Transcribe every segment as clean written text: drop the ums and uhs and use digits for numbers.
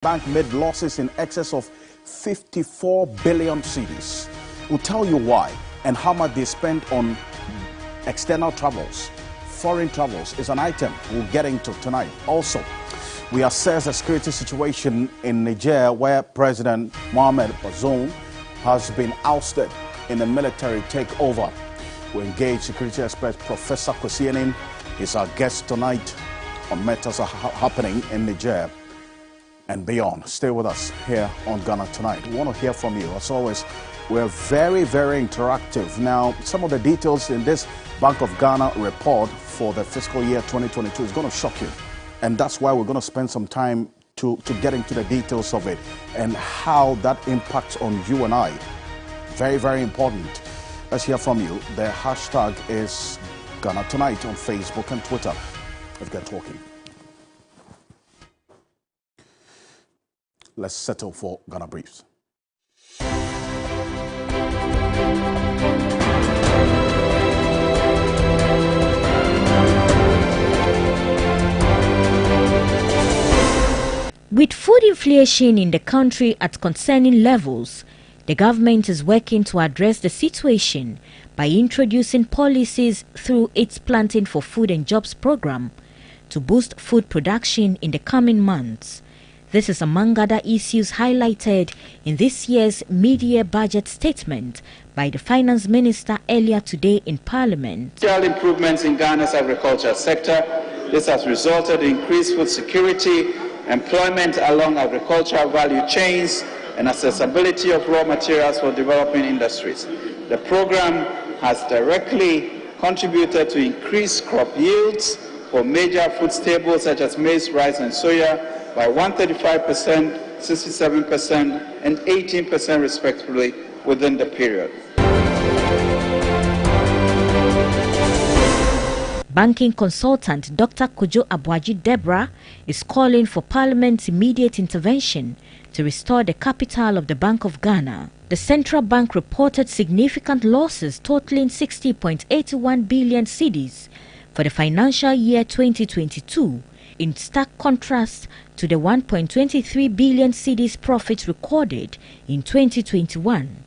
Bank made losses in excess of 54 billion cedis. We'll tell you why and how much they spent on external travels. Foreign travels is an item we'll get into tonight. Also, we assess the security situation in Niger, where President Mohamed Bazoum has been ousted in a military takeover. We engage security expert Professor Kwesienin. He's our guest tonight on matters happening in Niger and beyond. Stay with us here on Ghana Tonight. We want to hear from you. As always, we're very, very interactive. Now, some of the details in this Bank of Ghana report for the fiscal year 2022 is going to shock you. And that's why we're going to spend some time to get into the details of it and how that impacts on you and I. Very, very important. Let's hear from you. The hashtag is Ghana Tonight on Facebook and Twitter. Let's get talking. Let's settle for Ghana Briefs. With food inflation in the country at concerning levels, the government is working to address the situation by introducing policies through its Planting for Food and Jobs program to boost food production in the coming months. This is among other issues highlighted in this year's mid-year budget statement by the Finance Minister earlier today in Parliament. Improvements in Ghana's agriculture sector. This has resulted in increased food security, employment along agricultural value chains, and accessibility of raw materials for developing industries. The program has directly contributed to increased crop yields for major food staples such as maize, rice, and soya by 135%, 67%, and 18% respectively within the period. Banking consultant Dr. Kojo Abuaji Deborah is calling for Parliament's immediate intervention to restore the capital of the Bank of Ghana. The central bank reported significant losses totaling 60.81 billion cedis for the financial year 2022, in stark contrast to the 1.23 billion cedis profits recorded in 2021.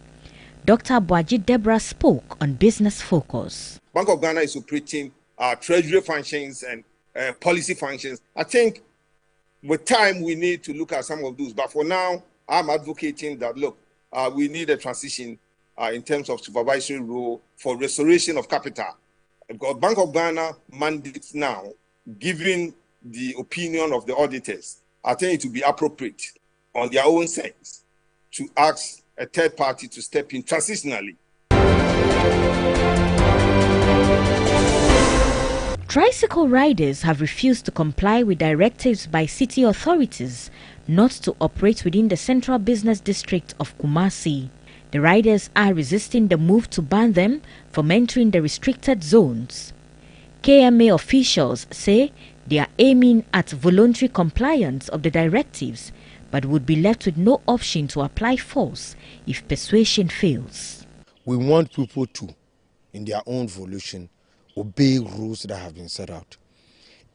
Dr. Abuaji Deborah spoke on Business Focus. Bank of Ghana is operating treasury functions and policy functions. I think with time we need to look at some of those, but for now I'm advocating that look, we need a transition in terms of supervisory role for restoration of capital. Because Bank of Ghana mandates now, given the opinion of the auditors, I think it would be appropriate on their own sense to ask a third party to step in transitionally. Tricycle riders have refused to comply with directives by city authorities not to operate within the central business district of Kumasi. The riders are resisting the move to ban them from entering the restricted zones. KMA officials say they are aiming at voluntary compliance of the directives, but would be left with no option to apply force if persuasion fails. We want people to, in their own volition, obey rules that have been set out.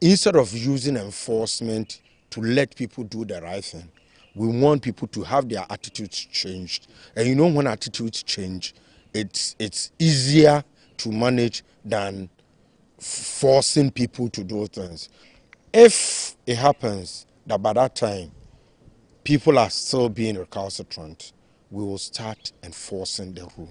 Instead of using enforcement to let people do the right thing, we want people to have their attitudes changed. And you know, when attitudes change, it's easier to manage than forcing people to do things. If it happens that by that time people are still being recalcitrant, we will start enforcing the rule.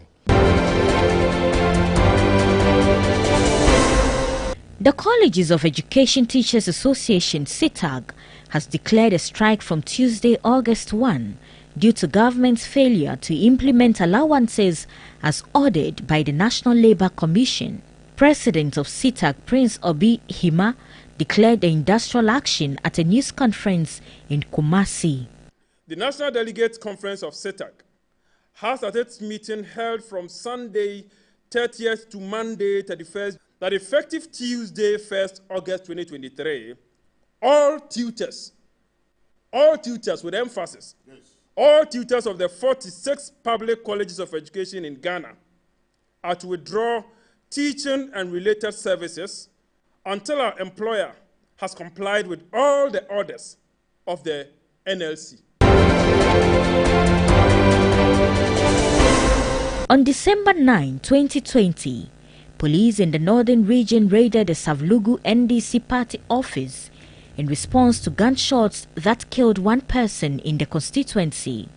The Colleges of Education Teachers Association, CETAG, has declared a strike from Tuesday, August 1, due to government's failure to implement allowances as ordered by the National Labour Commission. President of CETAG, Prince Obi Hima, declared the industrial action at a news conference in Kumasi. The National Delegates Conference of CETAG has at its meeting held from Sunday 30th to Monday 31st, that effective Tuesday 1st August 2023, all tutors with emphasis, yes, all tutors of the 46 public colleges of education in Ghana are to withdraw teaching and related services until our employer has complied with all the orders of the NLC. On December 9, 2020, police in the northern region raided the Savlugu NDC party office in response to gunshots that killed one person in the constituency.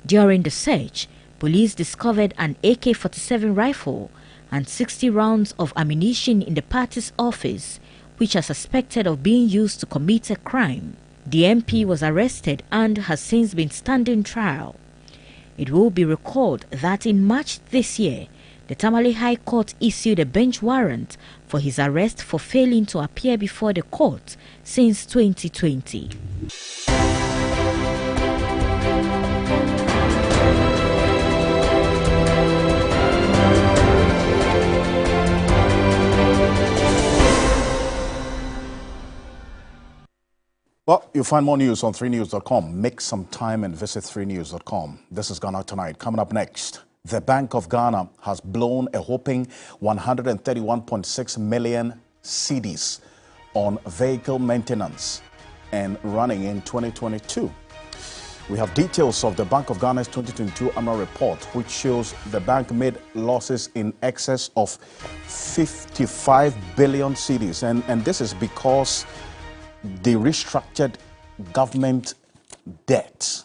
During the search, police discovered an AK-47 rifle and 60 rounds of ammunition in the party's office, which are suspected of being used to commit a crime. The MP was arrested and has since been standing trial. It will be recalled that in March this year, the Tamale High Court issued a bench warrant for his arrest for failing to appear before the court since 2020. Well, you'll find more news on 3news.com. Make some time and visit 3news.com. This is Ghana Tonight. Coming up next, the Bank of Ghana has blown a whopping 131.6 million cedis on vehicle maintenance and running in 2022. We have details of the Bank of Ghana's 2022 annual report, which shows the bank made losses in excess of 55 billion cedis. And this is because they restructured government debt.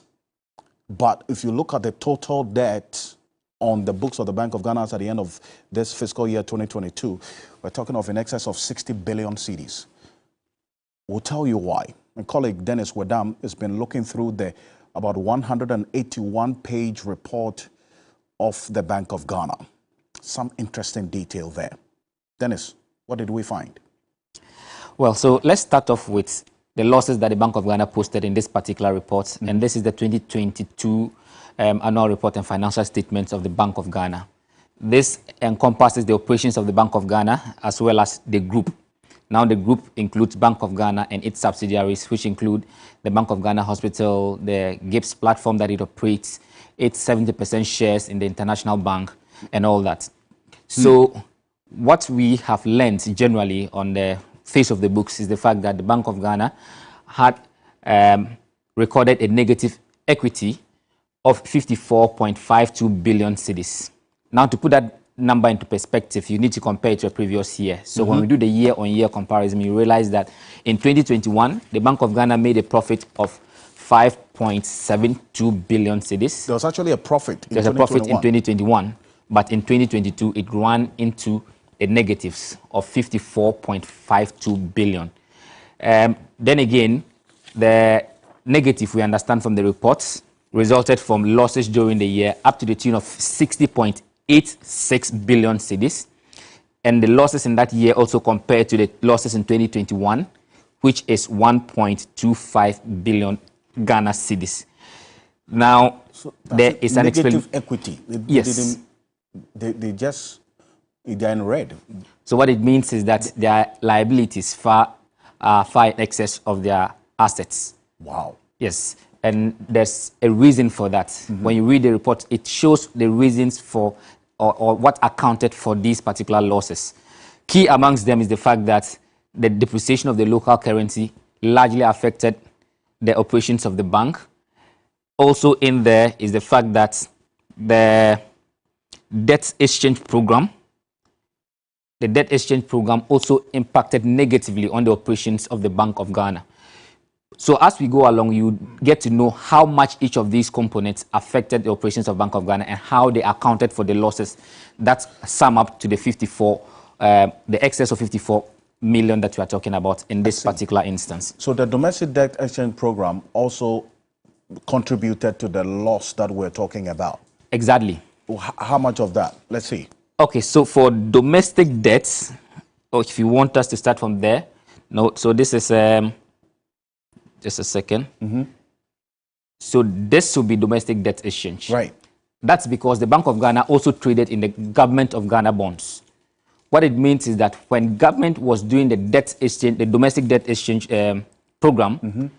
But if you look at the total debt on the books of the Bank of Ghana at the end of this fiscal year 2022, we're talking of in excess of 60 billion cedis. We'll tell you why. My colleague Dennis Wedam has been looking through the about 181-page report of the Bank of Ghana. Some interesting detail there. Dennis, what did we find? Well, so let's start off with the losses that the Bank of Ghana posted in this particular report. And this is the 2022 annual report and financial statements of the Bank of Ghana. This encompasses the operations of the Bank of Ghana as well as the group. Now the group includes Bank of Ghana and its subsidiaries, which include the Bank of Ghana Hospital, the GIPS platform that it operates, its 70% shares in the International Bank, and all that. So what we have learned generally on the face of the books is the fact that the Bank of Ghana had recorded a negative equity of 54.52 billion cedis. Now, to put that number into perspective, you need to compare it to a previous year. So when we do the year-on-year comparison, you realize that in 2021, the Bank of Ghana made a profit of 5.72 billion cedis. There was actually a profit in 2021. There's a profit in 2021, but in 2022, it ran into the negatives of 54.52 billion. Then again, the negative, we understand from the reports, resulted from losses during the year up to the tune of 60.86 billion cedis. And the losses in that year also compared to the losses in 2021, which is 1.25 billion Ghana cedis. Now, so there is an negative equity. Yes. They're in red. So what it means is that their liabilities far in excess of their assets. Wow. Yes, and there's a reason for that. When you read the report, it shows the reasons for or what accounted for these particular losses. Key amongst them is the fact that the depreciation of the local currency largely affected the operations of the bank. Also in there is the fact that the debt exchange program also impacted negatively on the operations of the Bank of Ghana. So as we go along, you get to know how much each of these components affected the operations of Bank of Ghana and how they accounted for the losses that sum up to the the excess of 54 million that we are talking about in this particular instance. So the domestic debt exchange program also contributed to the loss that we're talking about. Exactly. How much of that? Let's see. Okay, so for domestic debts, or if you want us to start from there, no. So this is just a second. So this will be domestic debt exchange. Right. That's because the Bank of Ghana also traded in the Government of Ghana bonds. What it means is that when government was doing the debt exchange, the domestic debt exchange program,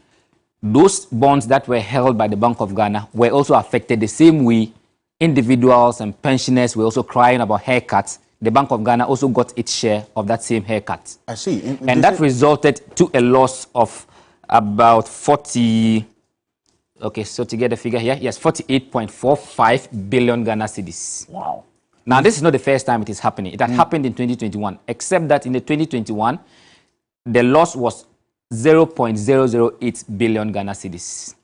those bonds that were held by the Bank of Ghana were also affected the same way. Individuals and pensioners were also crying about haircuts. The Bank of Ghana also got its share of that same haircut. I see. And that resulted to a loss of about 40 Okay, so to get the figure here, yes, 48.45 billion Ghana cedis. Wow. Now, this is not the first time it is happening. It had happened in 2021, except that in the 2021, the loss was 0.008 billion Ghana cedis.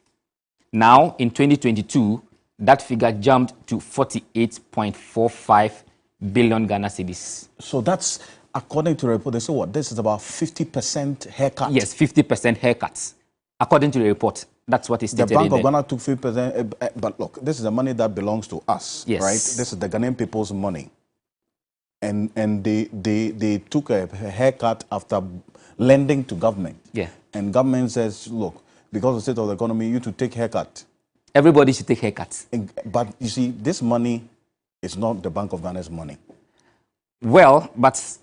Now, in 2022, that figure jumped to 48.45 billion Ghana cedis. So that's, according to the report, they say what? This is about 50% haircut. Yes, 50% haircuts. According to the report, that's what is stated. The Bank of there. Ghana took 50%, but look, this is the money that belongs to us, Yes. right? This is the Ghanaian people's money. And they took a haircut after lending to government. Yeah. And government says, look, because of the state of the economy, you to take haircut. Everybody should take haircuts. But you see, this money is not the Bank of Ghana's money. Well, but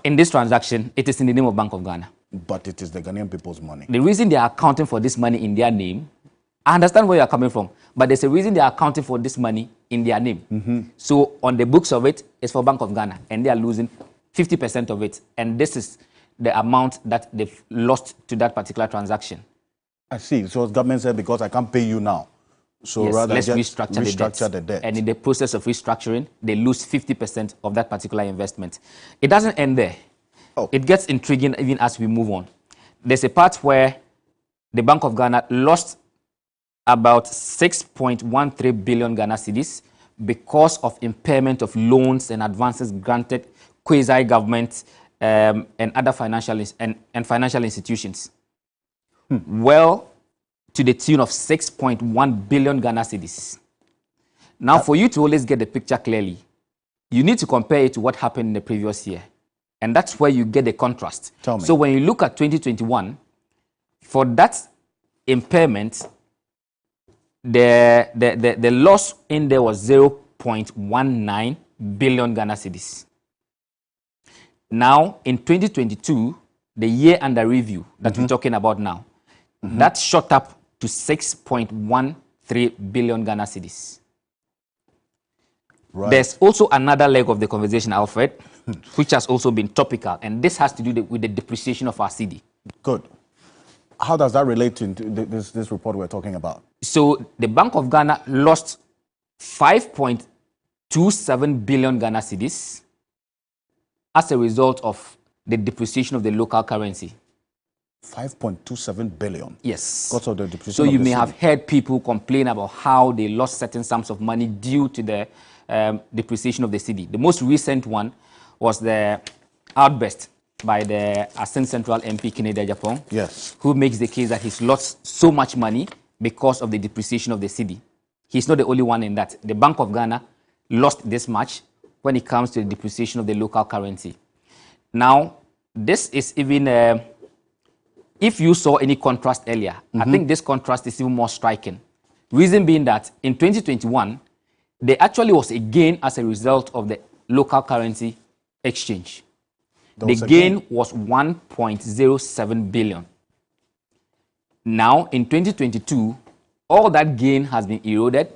in this transaction, it is in the name of Bank of Ghana. But it is the Ghanaian people's money. The reason they are accounting for this money in their name, I understand where you are coming from, but there's a reason they are accounting for this money in their name. So on the books of it, it's for Bank of Ghana, and they are losing 50% of it. And this is the amount that they've lost to that particular transaction. I see. So the government said, because I can't pay you now, so Yes, rather let's just restructure the debt. And in the process of restructuring, they lose 50% of that particular investment. It doesn't end there. Oh. It gets intriguing even as we move on. There's a part where the Bank of Ghana lost about 6.13 billion Ghana cedis because of impairment of loans and advances granted quasi-government and other financial institutions. Well, to the tune of 6.1 billion Ghana cedis. Now, for you to always get the picture clearly, you need to compare it to what happened in the previous year. And that's where you get the contrast. Tell me. So when you look at 2021, for that impairment, the loss in there was 0.19 billion Ghana cedis. Now, in 2022, the year under review that we're talking about now, that shot up to 6.13 billion Ghana cedis. Right. There's also another leg of the conversation, Alfred, which has also been topical, and this has to do with the depreciation of our cedi. Good. How does that relate to this report we're talking about? So the Bank of Ghana lost 5.27 billion Ghana cedis as a result of the depreciation of the local currency. 5.27 billion. Yes. Because of the depreciation. So of you the may cedi. have heard people complain about how they lost certain sums of money due to the depreciation of the cedi. The most recent one was the outburst by the Ascent Central MP, Kennedy Japan, Yes. who makes the case that he's lost so much money because of the depreciation of the cedi. He's not the only one in that. The Bank of Ghana lost this much when it comes to the depreciation of the local currency. Now, this is even, if you saw any contrast earlier, I think this contrast is even more striking. Reason being that in 2021, there actually was a gain as a result of the local currency exchange. The gain was 1.07 billion. Now, in 2022, all that gain has been eroded.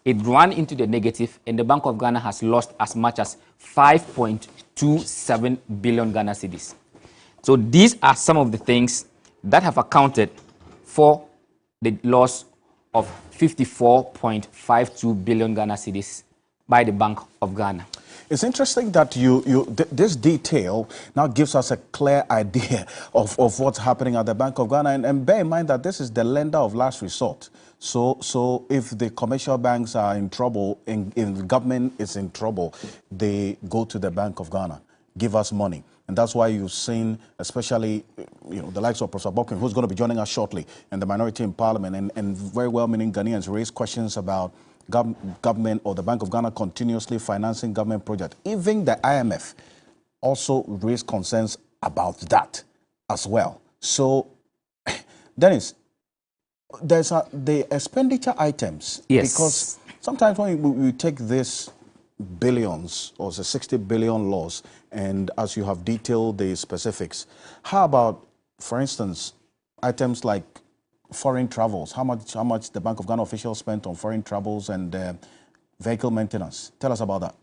It ran into the negative, and the Bank of Ghana has lost as much as 5.27 billion Ghana cedis. So these are some of the things that have accounted for the loss of 54.52 billion Ghana cedis by the Bank of Ghana. It's interesting that this detail now gives us a clear idea of what's happening at the Bank of Ghana. And bear in mind that this is the lender of last resort. So if the commercial banks are in trouble, if the government is in trouble, they go to the Bank of Ghana, give us money. And that's why you've seen, especially, the likes of Professor Bokin, who's going to be joining us shortly, and the minority in Parliament, and very well-meaning Ghanaians raise questions about government or the Bank of Ghana continuously financing government projects. Even the IMF also raised concerns about that as well. So, Dennis, there's the expenditure items. Yes. Because sometimes when we take this billions or the 60 billion loss, and as you have detailed the specifics, how about, for instance, items like foreign travels? How much the Bank of Ghana officials spent on foreign travels and vehicle maintenance? Tell us about that.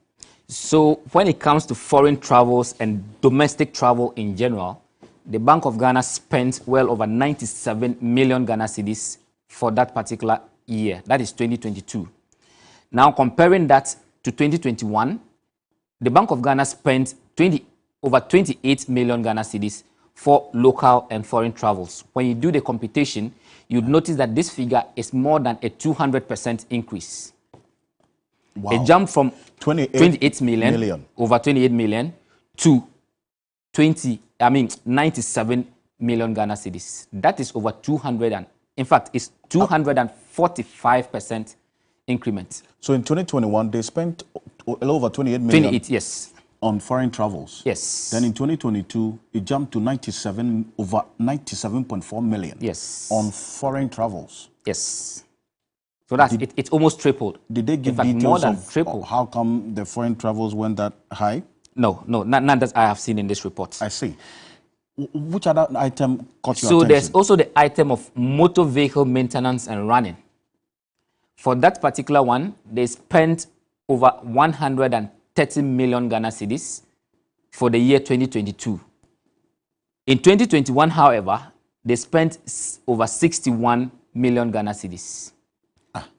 So when it comes to foreign travels and domestic travel in general, the Bank of Ghana spent well over 97 million Ghana cedis for that particular year. That is 2022. Now, comparing that to 2021, the Bank of Ghana spent over 28 million Ghana cedis for local and foreign travels. When you do the computation, you'd notice that this figure is more than a 200% increase. Wow. A jump from 28 million, over 28 million, to 97 million Ghana cedis. That is over 245% increment. So in 2021, they spent a little over 28 million. 28, yes. On foreign travels. Yes. Then in 2022, it jumped to over 97.4 million. Yes. On foreign travels. Yes. So that's it's almost tripled. Did they give details more than of how come the foreign travels went that high? No, none that I have seen in this report. I see. Which other item caught your attention? So there's also the item of motor vehicle maintenance and running. For that particular one, they spent over 130 million Ghana cedis for the year 2022. In 2021, however, they spent over 61 million Ghana cedis.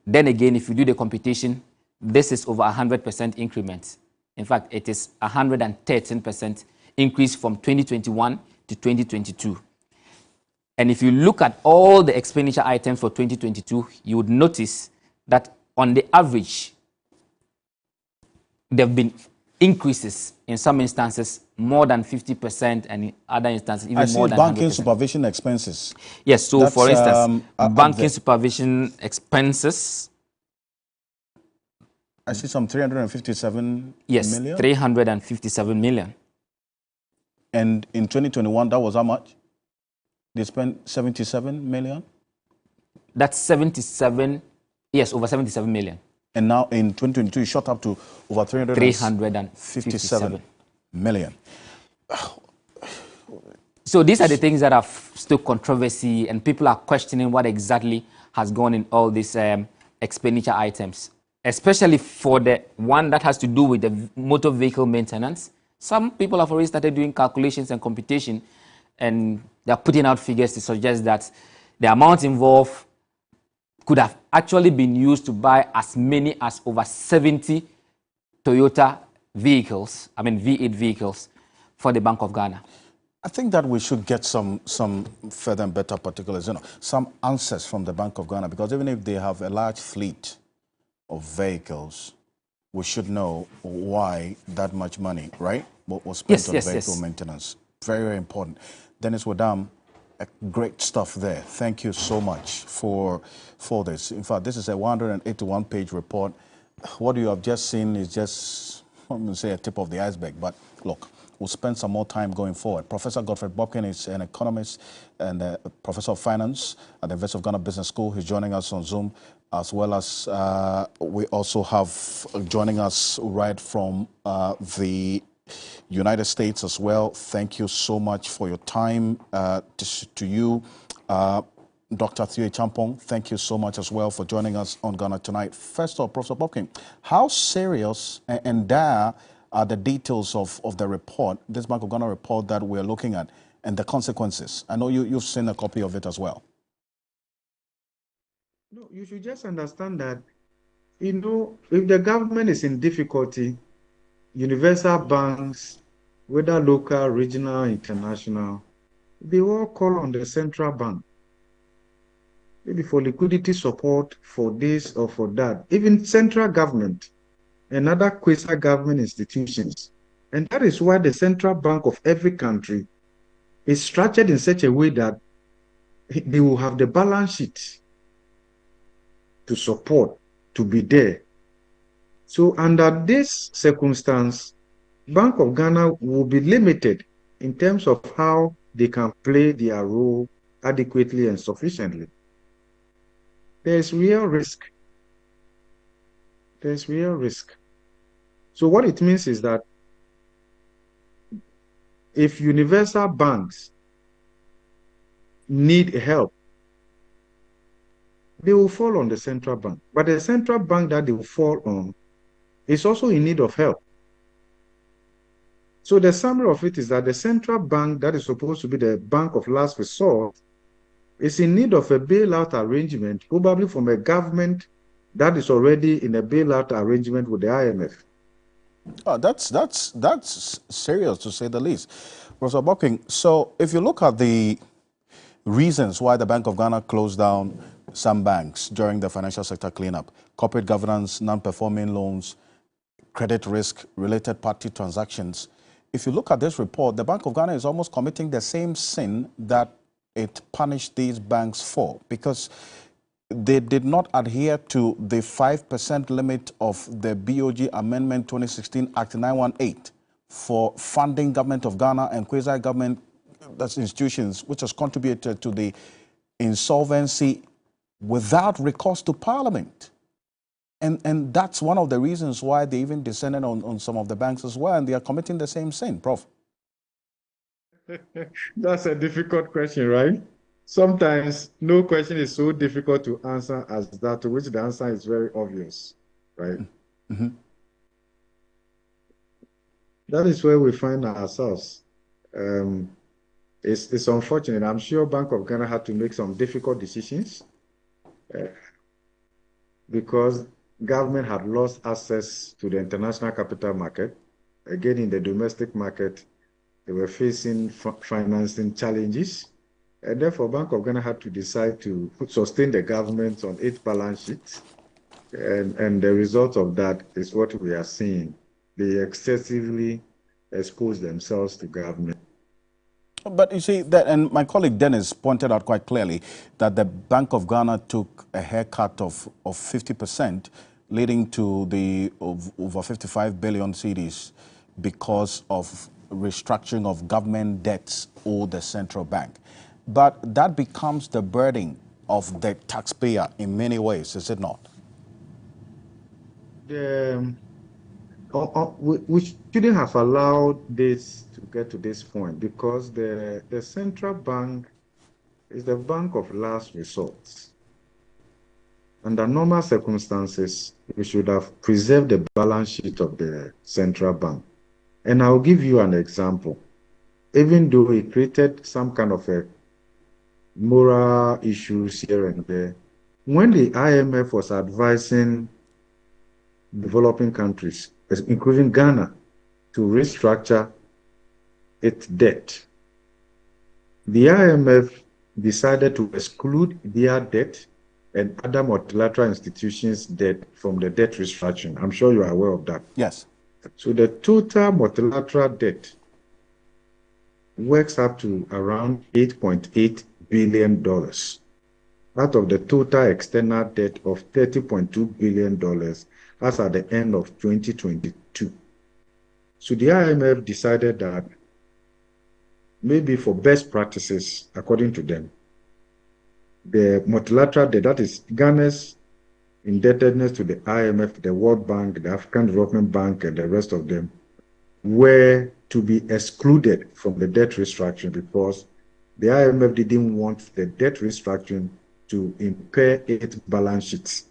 Then again, if you do the computation, this is over 100% increment. In fact, it is 113% increase from 2021 to 2022. And if you look at all the expenditure items for 2022, you would notice that on the average, there have been increases in some instances more than 50%, and in other instances even more than 100%. Banking supervision expenses. Yes, so that's, for instance, banking supervision expenses. I see some 357 million. Yes, 357 million. And in 2021, that was how much? They spent 77 million? That's 77, yes, over 77 million. And now in 2022, it shot up to over 357 million. So these are the things that have still controversy, and people are questioning what exactly has gone in all these expenditure items, especially for the one that has to do with the motor vehicle maintenance. Some people have already started doing calculations and computation, and they're putting out figures to suggest that the amount involved could have actually been used to buy as many as over 70 Toyota vehicles, V8 vehicles, for the Bank of Ghana. I think that we should get some further and better particulars, some answers from the Bank of Ghana, because even if they have a large fleet of vehicles, we should know why that much money, right, was spent on vehicle maintenance. Very, very important. Dennis Wadam, great stuff there. Thank you so much for this. In fact, this is a 181-page report. What you have just seen is just, I'm going to say, a tip of the iceberg. But look, we'll spend some more time going forward. Professor Godfred Bobkin is an economist and a professor of finance at the University of Ghana Business School. He's joining us on Zoom, as well as we also have joining us right from the United States as well. Thank you so much for your time. To you, Dr. Thioe Champong, thank you so much as well for joining us on Ghana Tonight. First off, Professor Bobkin, how serious and dire are the details of the report, this Bank of Ghana report that we're looking at, and the consequences? I know you've seen a copy of it as well. No, you should just understand that, if the government is in difficulty, universal banks, whether local, regional, international, they all call on the central bank, maybe for liquidity support, for this or for that. Even central government and other quasi-government institutions. And that is why the central bank of every country is structured in such a way that they will have the balance sheet to support, to be there. So under this circumstance, Bank of Ghana will be limited in terms of how they can play their role adequately and sufficiently. There's real risk. There's real risk. So what it means is that if universal banks need help, they will fall on the central bank. But the central bank that they will fall on is also in need of help. So the summary of it is that the central bank that is supposed to be the bank of last resort is in need of a bailout arrangement, probably from a government that is already in a bailout arrangement with the IMF. Oh, that's serious to say the least. Professor Bocking, so if you look at the reasons why the Bank of Ghana closed down some banks during the financial sector cleanup, corporate governance, non-performing loans, credit risk, related party transactions. If you look at this report, the Bank of Ghana is almost committing the same sin that it punished these banks for, because they did not adhere to the 5% limit of the BOG Amendment 2016 Act 918 for funding government of Ghana and quasi-government institutions, which has contributed to the insolvency without recourse to Parliament. And that's one of the reasons why they even descended on some of the banks as well, and they are committing the same sin, Prof. That's a difficult question, right? Sometimes no question is so difficult to answer as that to which the answer is very obvious, right? Mm-hmm. That is where we find ourselves. It's unfortunate. I'm sure Bank of Ghana had to make some difficult decisions because government had lost access to the international capital market. Again, in the domestic market, they were facing financing challenges. And therefore, Bank of Ghana had to decide to sustain the government on its balance sheet. And the result of that is what we are seeing. They excessively expose themselves to government. But you see, that, and my colleague Dennis pointed out quite clearly that the Bank of Ghana took a haircut of 50%, leading to the over 55 billion cedis because of restructuring of government debts owed the central bank. But that becomes the burden of the taxpayer in many ways, is it not? We shouldn't have allowed this to get to this point because the central bank is the bank of last resort. Under normal circumstances, we should have preserved the balance sheet of the central bank. And I'll give you an example. Even though it created some kind of a moral issues here and there, when the IMF was advising developing countries, including Ghana, to restructure its debt, the IMF decided to exclude their debt and other multilateral institutions' debt from the debt restructuring. I'm sure you are aware of that. Yes. So the total multilateral debt works up to around $8.8 billion out of the total external debt of $30.2 billion as at the end of 2022. So the IMF decided that maybe for best practices, according to them, the multilateral debt, that is Ghana's indebtedness to the IMF, the World Bank, the African Development Bank, and the rest of them, were to be excluded from the debt restructuring because the IMF didn't want the debt restructuring to impair its balance sheets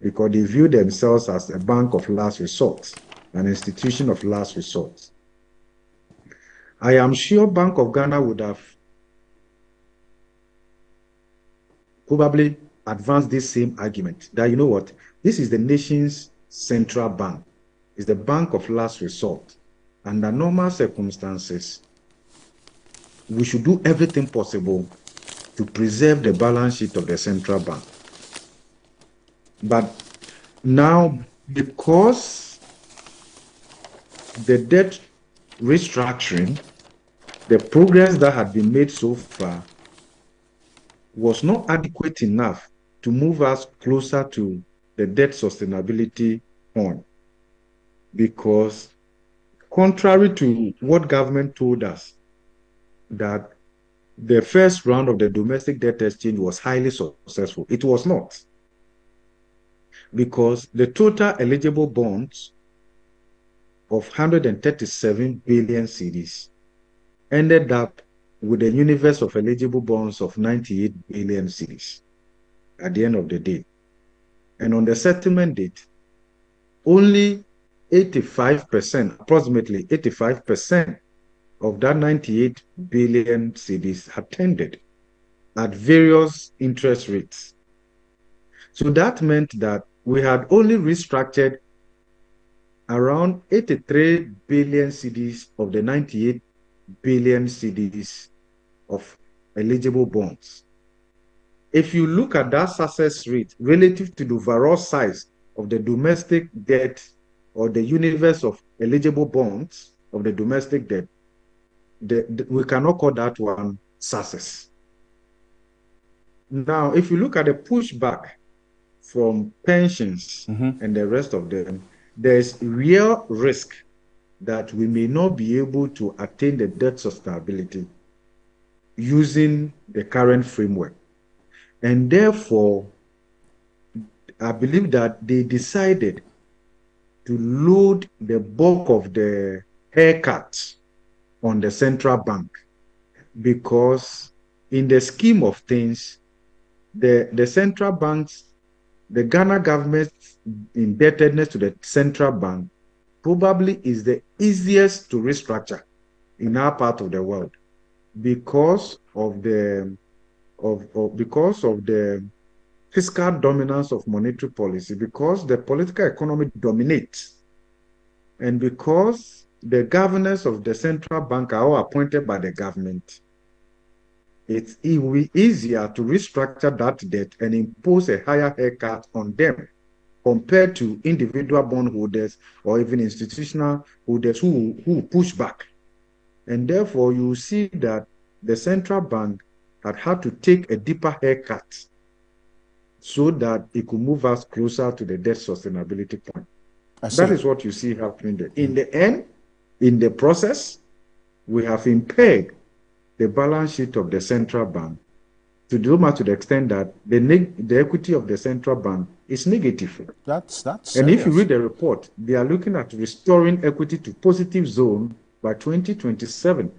because they view themselves as a bank of last resort, an institution of last resort. I am sure Bank of Ghana would have probably advanced this same argument that, you know what, this is the nation's central bank. It's the bank of last resort. Under normal circumstances, we should do everything possible to preserve the balance sheet of the central bank. But now, because the debt restructuring, the progress that had been made so far was not adequate enough to move us closer to the debt sustainability point. Because contrary to what government told us, that the first round of the domestic debt exchange was highly successful, it was not. Because the total eligible bonds of 137 billion cedis ended up with a universe of eligible bonds of 98 billion cedis at the end of the day. And on the settlement date, only 85%, approximately 85% of that 98 billion cedis had tendered. at various interest rates. So that meant that we had only restructured around 83 billion cedis of the 98 billion cedis of eligible bonds. If you look at that success rate relative to the overall size of the domestic debt or the universe of eligible bonds of the domestic debt, we cannot call that one success. Now, if you look at the pushback from pensions and the rest of them, there's real risk that we may not be able to attain the debt sustainability using the current framework. And therefore, I believe that they decided to load the bulk of the haircuts on the central bank, because in the scheme of things, the central banks, the Ghana government's indebtedness to the central bank probably is the easiest to restructure in our part of the world because of the fiscal dominance of monetary policy, because the political economy dominates, and because the governors of the central bank are all appointed by the government. It will be easier to restructure that debt and impose a higher haircut on them compared to individual bondholders or even institutional holders who push back. And therefore, you see that the central bank had to take a deeper haircut so that it could move us closer to the debt sustainability point. That is what you see happening there. In the end, in the process, we have impaired the balance sheet of the central bank to the extent that the equity of the central bank is negative. That's and serious. If you read the report, they are looking at restoring equity to positive zone by 2027.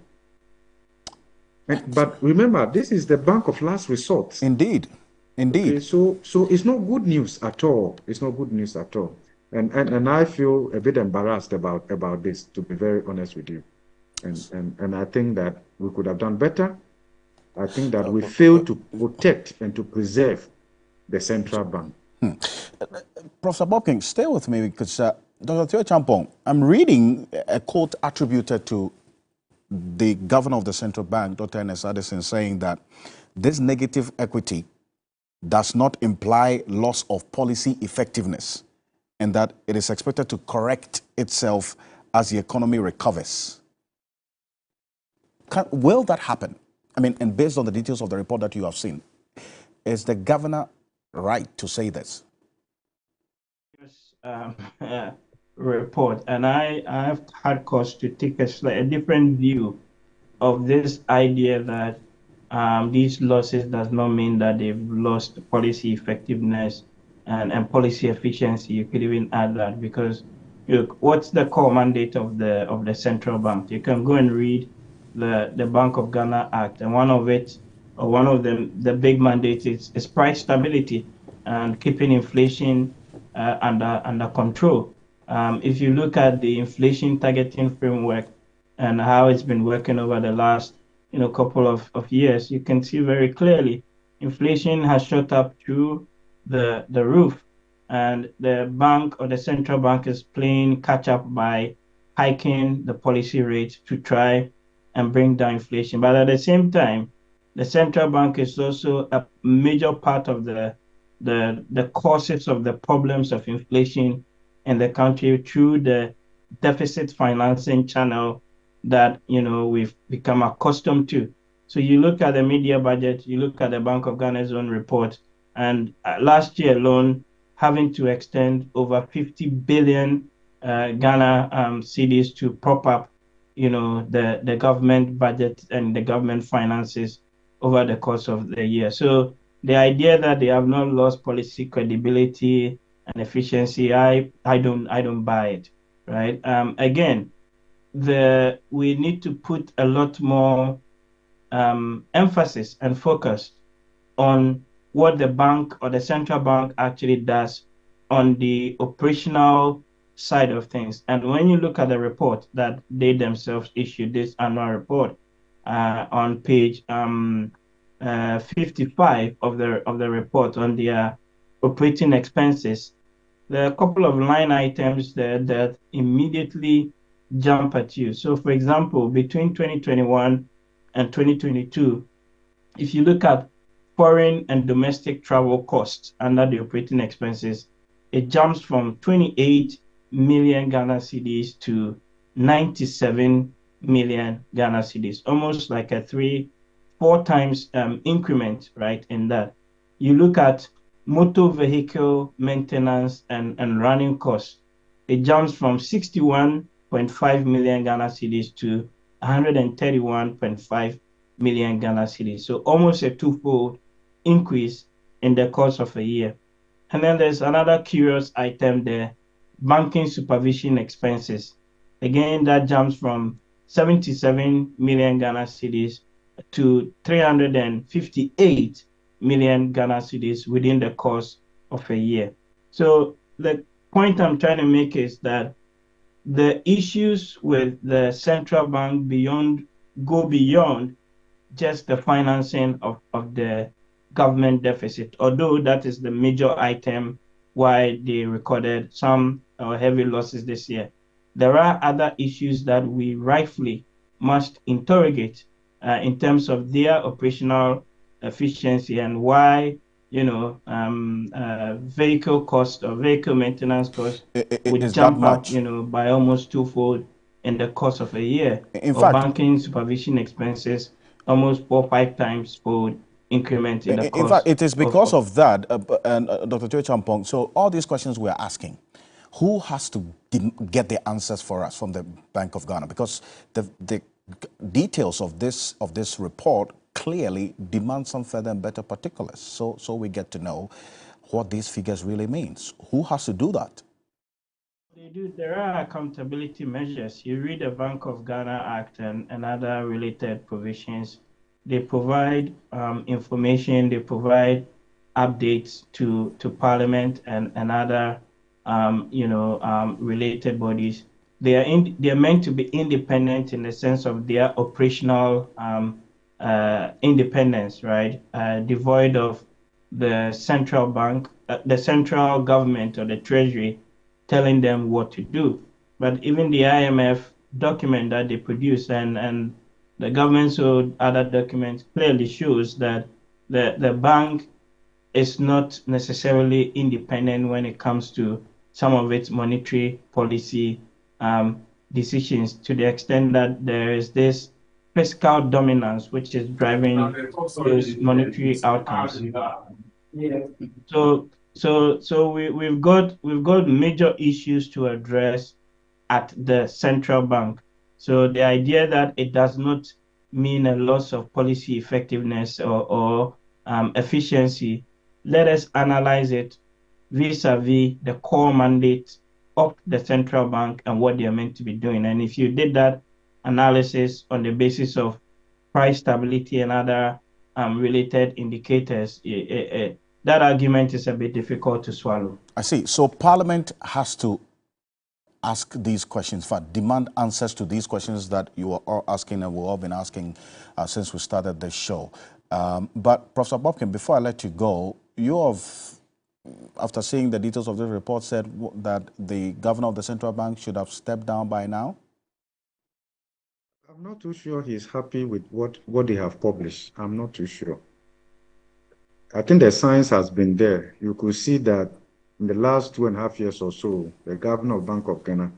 But remember, this is the bank of last resort. Indeed. Okay, so it's not good news at all. It's not good news at all. And I feel a bit embarrassed about this, to be very honest with you. And I think that we could have done better. I think that we failed to protect and to preserve the central bank. Professor Bob King, stay with me, because Dr. Theo Champong, I'm reading a quote attributed to the governor of the central bank, Dr. Ernest Addison, saying that this negative equity does not imply loss of policy effectiveness, and that it is expected to correct itself as the economy recovers. Will that happen? I mean, and based on the details of the report that you have seen, is the governor right to say this? Report, and I've had cause to take a different view of this idea that these losses does not mean that they've lost policy effectiveness and policy efficiency. You could even add that, because look, what's the core mandate of the central bank? You can go and read the Bank of Ghana Act, and one of them, the big mandate is price stability and keeping inflation under control. If you look at the inflation targeting framework and how it's been working over the last couple of years, you can see very clearly inflation has shot up through the roof, and the bank or the central bank is playing catch up by hiking the policy rate to try and bring down inflation. But at the same time, the central bank is also a major part of the causes of the problems of inflation in the country through the deficit financing channel that we've become accustomed to. So you look at the media budget, you look at the Bank of Ghana's own report, and last year alone, having to extend over 50 billion Ghana cedis to prop up the government budget and the government finances over the course of the year. So the idea that they have not lost policy credibility and efficiency, I don't buy it, right? Again, we need to put a lot more emphasis and focus on what the bank or the central bank actually does on the operational side of things. And when you look at the report that they themselves issued, this annual report, on page 55 of the report on their operating expenses, there are a couple of line items there that immediately jump at you. So, for example, between 2021 and 2022, if you look at foreign and domestic travel costs under the operating expenses, it jumps from 28 million Ghana cedis to 97 million Ghana cedis, almost like a 3-4 times increment, right, in that. You look at motor vehicle maintenance and running costs, it jumps from 61.5 million Ghana cedis to 131.5 million Ghana cedis. So almost a twofold increase in the course of a year. And then there's another curious item there, banking supervision expenses. Again, that jumps from 77 million Ghana cedis to 358 million Ghana cedis within the course of a year. So the point I'm trying to make is that the issues with the central bank go beyond just the financing of the government deficit, although that is the major item why they recorded some heavy losses this year. There are other issues that we rightfully must interrogate in terms of their operational efficiency and why, vehicle cost or vehicle maintenance cost would jump up, by almost twofold in the course of a year. In fact, banking supervision expenses almost 4-5 times fold increment in the cost. In fact, it is because of that, and Dr. Joy Champong, so all these questions we're asking, who has to get the answers for us from the Bank of Ghana? Because the details of this report clearly demand some further and better particulars. So we get to know what these figures really means. Who has to do that? There are accountability measures. You read the Bank of Ghana Act and other related provisions. They provide information, they provide updates to Parliament and other related bodies. They are meant to be independent in the sense of their operational independence, right? Devoid of the central bank, the central government or the treasury telling them what to do. But even the IMF document that they produce and the government's other documents clearly shows that the bank is not necessarily independent when it comes to some of its monetary policy decisions, to the extent that there is this fiscal dominance which is driving those monetary outcomes. So we've got major issues to address at the central bank. So the idea that it does not mean a loss of policy effectiveness or efficiency, let us analyze it vis-a-vis the core mandate of the central bank and what they are meant to be doing. And if you did that analysis on the basis of price stability and other related indicators, that argument is a bit difficult to swallow. I see. So Parliament has to ask these questions, in fact, demand answers to these questions that you are all asking and we've all been asking since we started the show. But Professor Bobkin, before I let you go, you have, after seeing the details of the report, said that the governor of the central bank should have stepped down by now? I'm not too sure he's happy with what they have published. I'm not too sure. I think the science has been there. You could see that in the last 2.5 years or so, the governor of Bank of Ghana,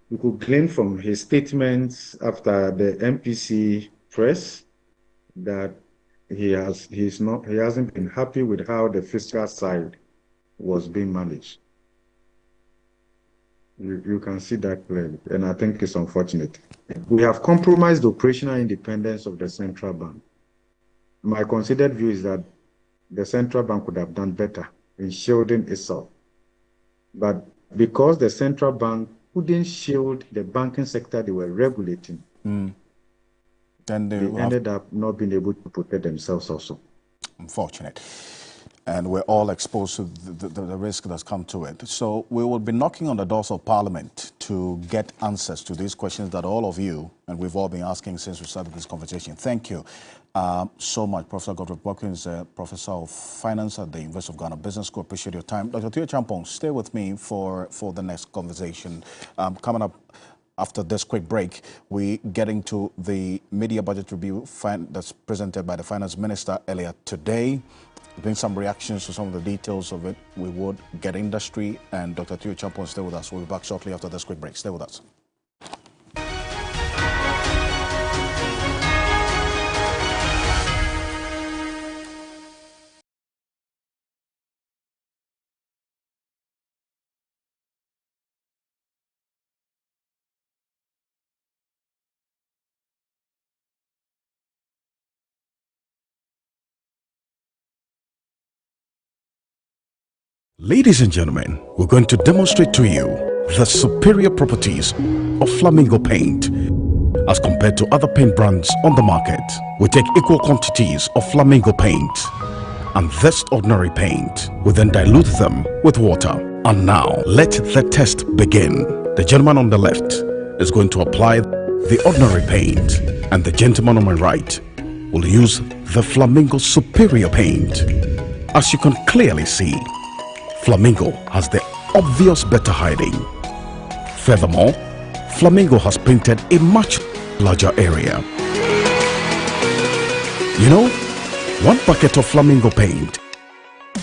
you could glean from his statements after the MPC press that he hasn't been happy with how the fiscal side was being managed. You can see that clearly, and I think it's unfortunate. We have compromised the operational independence of the central bank. My considered view is that the central bank would have done better in shielding itself. But because the central bank couldn't shield the banking sector they were regulating, then they ended up not being able to protect themselves also. Unfortunate. and we're all exposed to the risk that's come to it. So we will be knocking on the doors of Parliament to get answers to these questions that all of you, and we've all been asking since we started this conversation. Thank you so much, Professor Godfrey Watkins, Professor of Finance at the University of Ghana Business School. Appreciate your time. Dr. Tio Champong, stay with me for the next conversation. Coming up after this quick break, we're getting to the media budget review that's presented by the Finance Minister earlier today. Bring some reactions to some of the details of it. We would get industry, and Dr. Tio Champong, stay with us. We'll be back shortly after this quick break. Stay with us. Ladies and gentlemen, we're going to demonstrate to you the superior properties of Flamingo paint as compared to other paint brands on the market. We take equal quantities of Flamingo paint and this ordinary paint. We then dilute them with water. And now, let the test begin. The gentleman on the left is going to apply the ordinary paint, and the gentleman on my right will use the Flamingo superior paint. As you can clearly see, Flamingo has the obvious better hiding. Furthermore, Flamingo has painted a much larger area. You know, one bucket of Flamingo paint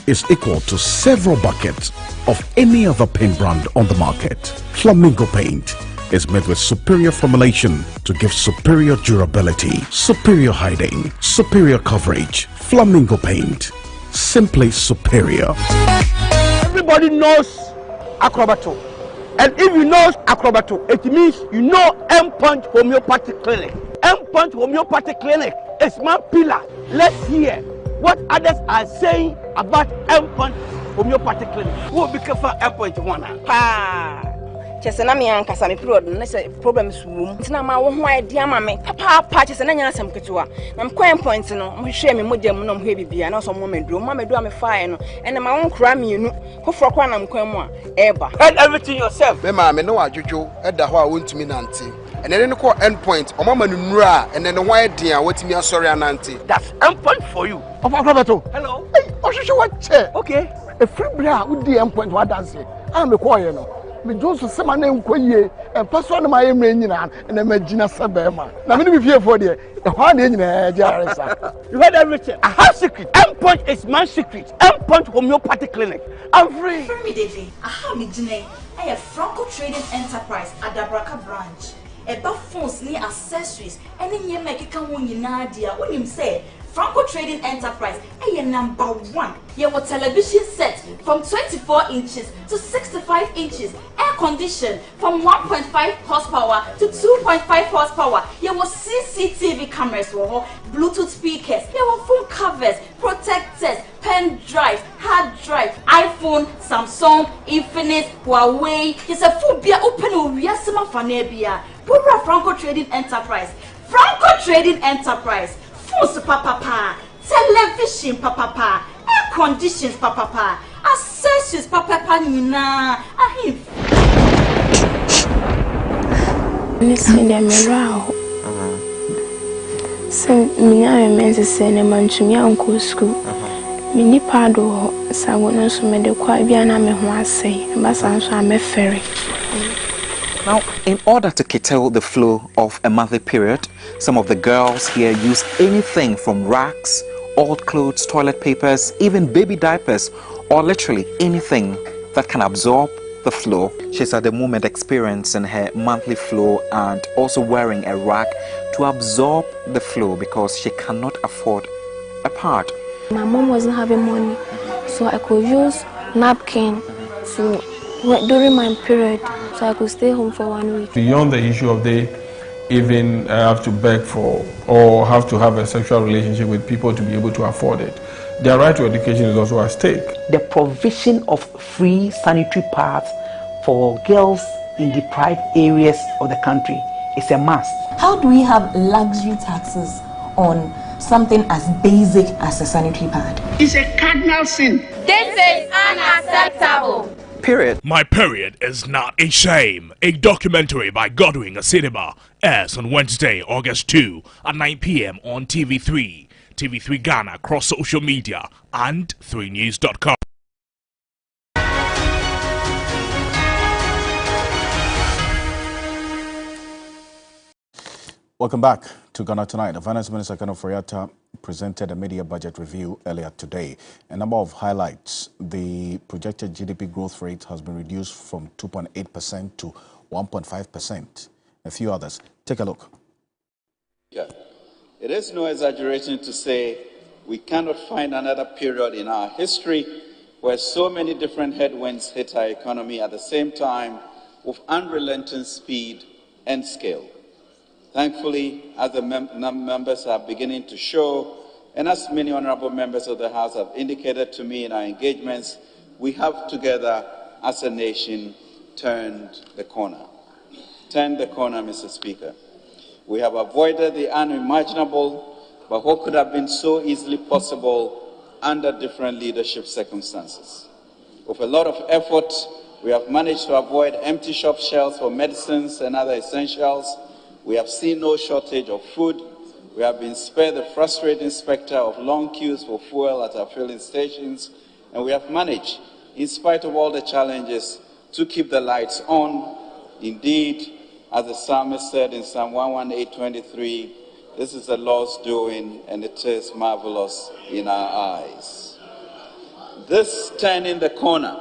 is equal to several buckets of any other paint brand on the market. Flamingo paint is made with superior formulation to give superior durability, superior hiding, superior coverage. Flamingo paint, simply superior. Everybody knows Acrobato, and if you know Acrobato, it means you know M-Punch Homeopathic Clinic. M-Punch Homeopathic Clinic is my pillar. Let's hear what others are saying about M-Punch Homeopathic Clinic. Who will be careful M-Punch one? Chesena mi ankasa me period no say problems wom ntina ma wo ho idea ma me papa chesena nya asem ketewa na mkwan point no mo hwe me modem no mo hwe bibia na so mo meduro me fire no ene ma won kra mienu foforo kwa na mkwan mu a eba head everything yourself me ma me no adwodwo eda ho a wontumi nante ene ne ko end point o mama nura ene ne ho idea watimi asori anante. That's end point for you of Acrobato. Hello hey ohwehwe what che okay a free bra wo di end point wa dance am me call you no me just say my name koye and person my emre nyina and na magina sebema na me be fear for there the one dey nyina jaresa. You heard everything. I have secret. M-Punch is my secret. M-Punch Homeopathic Clinic. I'm free. For me David, I have me jine I have Franco Trading Enterprise at Dabraka branch. Eba phones ni accessories any nye make kan ho nyina dia onim say Franco Trading Enterprise is number 1. Your television set from 24 inches to 65 inches. Air condition from 1.5 horsepower to 2.5 horsepower. Your CCTV cameras, Bluetooth speakers, your phone covers, protectors, pen drive, hard drive, iPhone, Samsung, Infinix, Huawei. It's a full beer open we are some fanebia. Pura Franco Trading Enterprise. Franco Trading Enterprise. Phones papa, television papa, air conditions papa, accessories papa nina. Ahi. Listen, them around. So me I meant to send a man to me uncle school. Me pado sagona so me de kwa bia na me ho asai. Mbasa so am ferry. Now, in order to curtail the flow of a monthly period, some of the girls here use anything from rags, old clothes, toilet papers, even baby diapers, or literally anything that can absorb the flow. She's at the moment experiencing her monthly flow and also wearing a rag to absorb the flow because she cannot afford a pad. My mom wasn't having money, so I could use napkin to during my period, so I could stay home for 1 week. Beyond the issue of they even have to beg for or have to have a sexual relationship with people to be able to afford it, their right to education is also at stake. The provision of free sanitary pads for girls in deprived areas of the country is a must. How do we have luxury taxes on something as basic as a sanitary pad. It's a cardinal sin. This is unacceptable. Period. My Period is Not a Shame. A documentary by Godwin Asineba airs on Wednesday, August 2 at 9 p.m. on TV3, TV3 Ghana across social media and 3news.com. Welcome back to Ghana Tonight. The Finance Minister Kenneth Ofori-Atta presented a media budget review earlier today. A number of highlights. The projected GDP growth rate has been reduced from 2.8% to 1.5%. A few others. Take a look. Yeah. It is no exaggeration to say we cannot find another period in our history where so many different headwinds hit our economy at the same time with unrelenting speed and scale. Thankfully, as the members are beginning to show, and as many honorable members of the House have indicated to me in our engagements, we have together as a nation turned the corner. Turned the corner, Mr. Speaker. We have avoided the unimaginable, but what could have been so easily possible under different leadership circumstances. With a lot of effort, we have managed to avoid empty shop shelves for medicines and other essentials. We have seen no shortage of food. We have been spared the frustrating spectre of long queues for fuel at our filling stations. And we have managed, in spite of all the challenges, to keep the lights on. Indeed, as the psalmist said in Psalm 118:23, this is the Lord's doing, and it is marvelous in our eyes. This turning the corner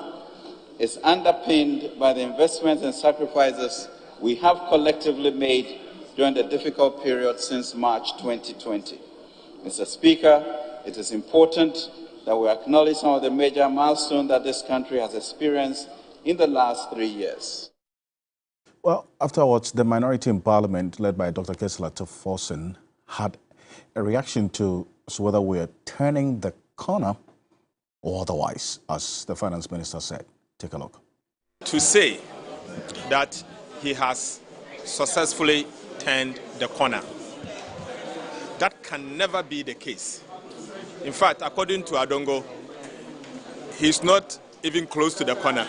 is underpinned by the investments and sacrifices we have collectively made during the difficult period since March 2020. Mr. Speaker, it is important that we acknowledge some of the major milestones that this country has experienced in the last 3 years. Well, afterwards, the minority in Parliament, led by Dr. Kesla Forson, had a reaction to whether we are turning the corner or otherwise, as the Finance Minister said. Take a look. To say that he has successfully turned the corner, that can never be the case. In fact, according to Adongo, he's not even close to the corner.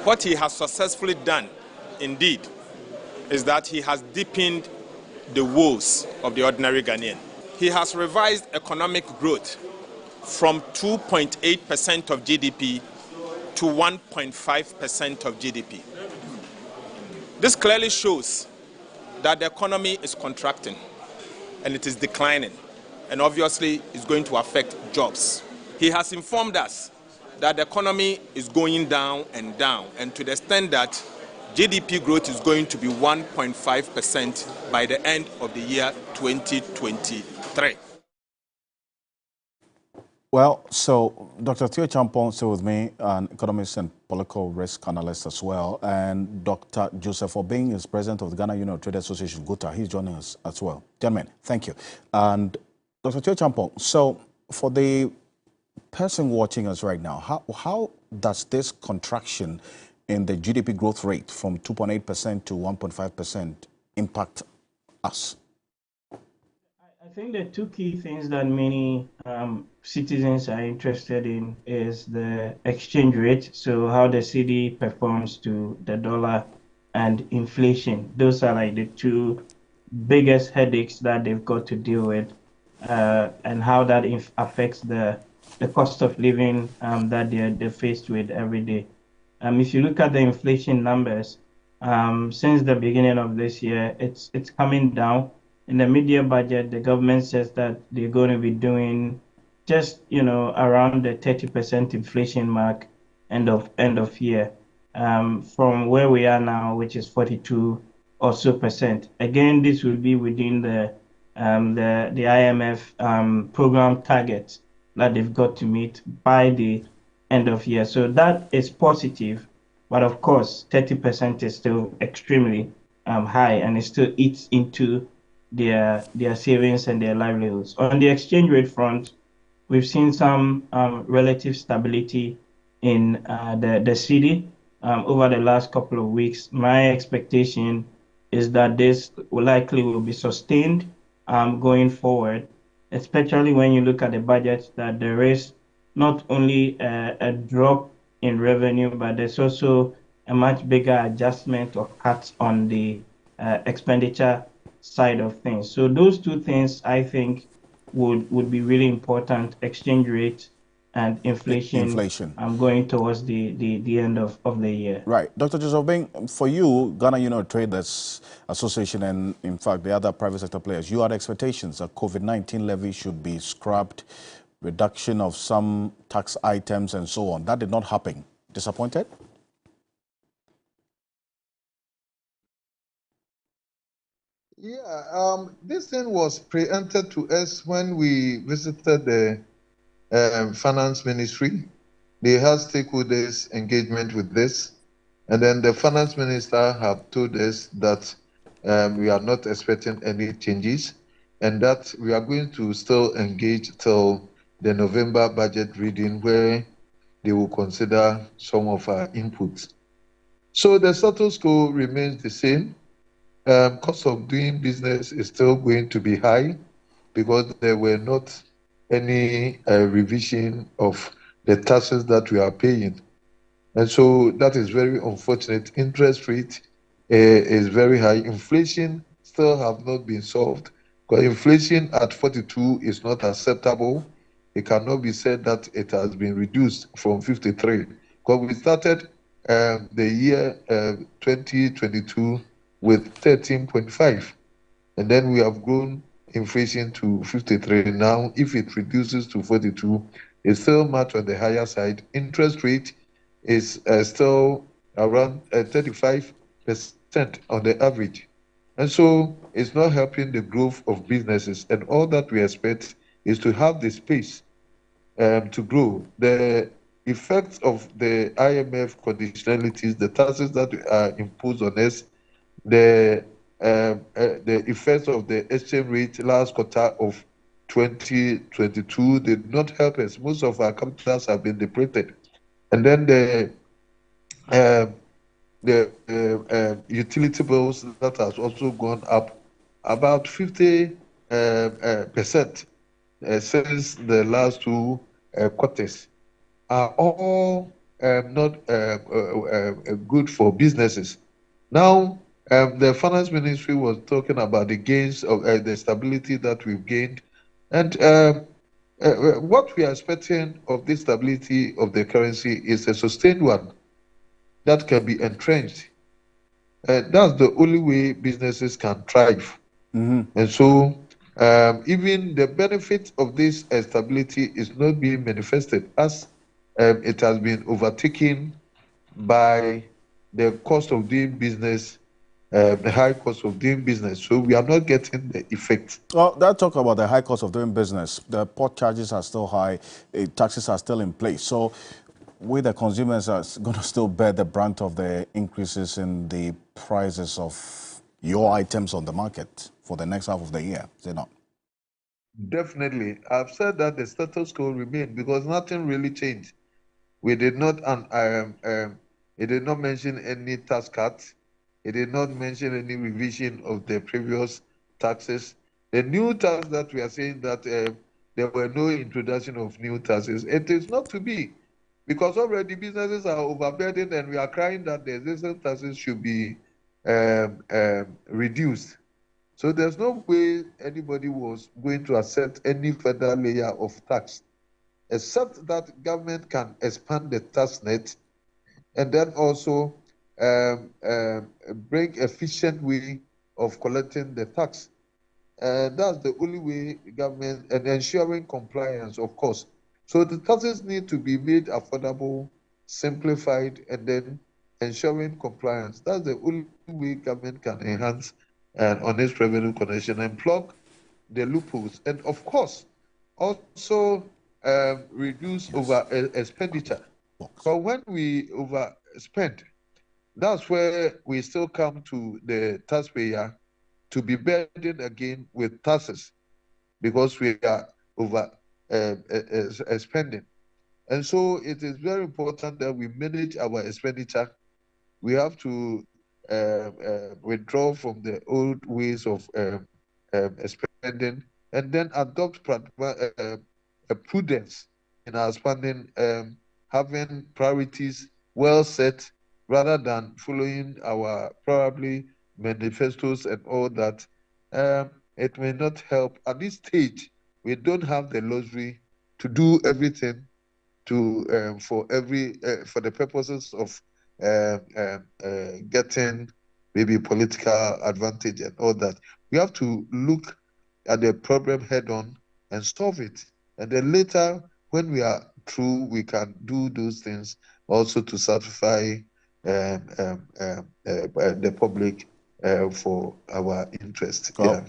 What he has successfully done, indeed, is that he has deepened the woes of the ordinary Ghanaian. He has revised economic growth from 2.8% of GDP to 1.5% of GDP. This clearly shows that the economy is contracting and it is declining, and obviously is going to affect jobs. He has informed us that the economy is going down, and to the extent that GDP growth is going to be 1.5% by the end of the year 2023. Well, so Dr. Theo Champong is with me, an economist and political risk analyst as well, and Dr. Joseph Obeng is president of the Ghana Union of Trade Association, GUTA. He's joining us as well. Gentlemen, thank you. And Dr. Theo Champong, so for the person watching us right now, how does this contraction in the GDP growth rate from 2.8% to 1.5% impact us? I think the two key things that many citizens are interested in is the exchange rate, so how the cedi performs to the dollar, and inflation. Those are like the two biggest headaches that they've got to deal with, and how that affects the cost of living that they're faced with every day. If you look at the inflation numbers, since the beginning of this year, it's coming down. In the media budget, the government says that they're going to be doing just, around the 30% inflation mark end of year, from where we are now, which is 42 or so percent. Again, this will be within the IMF program targets that they've got to meet by the end of year. So that is positive, but of course, 30% is still extremely high, and it still eats into their savings and their livelihoods. On the exchange rate front, we've seen some relative stability in the cedi over the last couple of weeks. My expectation is that this will likely be sustained going forward, especially when you look at the budget, that there is not only a drop in revenue, but there's also a much bigger adjustment or cuts on the expenditure side of things. So those two things, I think, would be really important: exchange rate and inflation. Going towards the end of the year. Right. Dr. Joseph Bing, for you, Ghana Union Traders Association and, in fact, the other private sector players, you had expectations that COVID-19 levy should be scrapped, reduction of some tax items and so on. That did not happen. Disappointed? Yeah, this thing was preempted to us when we visited the finance ministry. They had stakeholders engagement with this. And then the finance minister have told us that we are not expecting any changes and that we are going to still engage till the November budget reading where they will consider some of our inputs. So the status quo remains the same. Cost of doing business is still going to be high because there were not any revision of the taxes that we are paying. And so that is very unfortunate. Interest rate is very high. Inflation still have not been solved because inflation at 42 is not acceptable. It cannot be said that it has been reduced from 53 because we started the year 2022 with 13.5 and then we have grown inflation to 53. Now, if it reduces to 42, it's still much on the higher side. Interest rate is still around 35% on the average. And so it's not helping the growth of businesses. And all that we expect is to have the space to grow. The effects of the IMF conditionalities, the taxes that are imposed on us, the effects of the exchange rate last quarter of 2022 did not help us. Most of our capitals have been depleted. And then the utility bills that has also gone up about 50% since the last two quarters are all not good for businesses. Now, the finance ministry was talking about the gains of the stability that we've gained. And what we are expecting of this stability of the currency is a sustained one that can be entrenched. That's the only way businesses can thrive. And so even the benefit of this stability is not being manifested as it has been overtaken by the cost of doing business, the high cost of doing business. So we are not getting the effect. Well, that talk about the high cost of doing business. The port charges are still high, taxes are still in place. So we, the consumers, are going to still bear the brunt of the increases in the prices of your items on the market for the next half of the year, is it not? Definitely. I've said that the status quo remained because nothing really changed. We did not, it did not mention any tax cuts. It did not mention any revision of the previous taxes. The new tax that we are saying that there were no introduction of new taxes, it is not to be because already businesses are overburdened and we are crying that the existing taxes should be reduced. So there's no way anybody was going to accept any further layer of tax, except that government can expand the tax net and then also bring efficient way of collecting the tax. That's the only way government, and ensuring compliance, of course. So the taxes need to be made affordable, simplified, and then ensuring compliance. That's the only way government can enhance honest revenue collection and plug the loopholes. And of course, also reduce over expenditure. But when we overspend, that's where we still come to the taxpayer to be burdened again with taxes because we are over spending. And so it is very important that we manage our expenditure. We have to withdraw from the old ways of spending, and then adopt a prudence in our spending, having priorities well set rather than following our probably manifestos and all that. It may not help. At this stage, we don't have the luxury to do everything to for the purposes of getting maybe political advantage and all that. We have to look at the problem head on and solve it. And then later, when we are through, we can do those things also to satisfy the public for our interest. Well,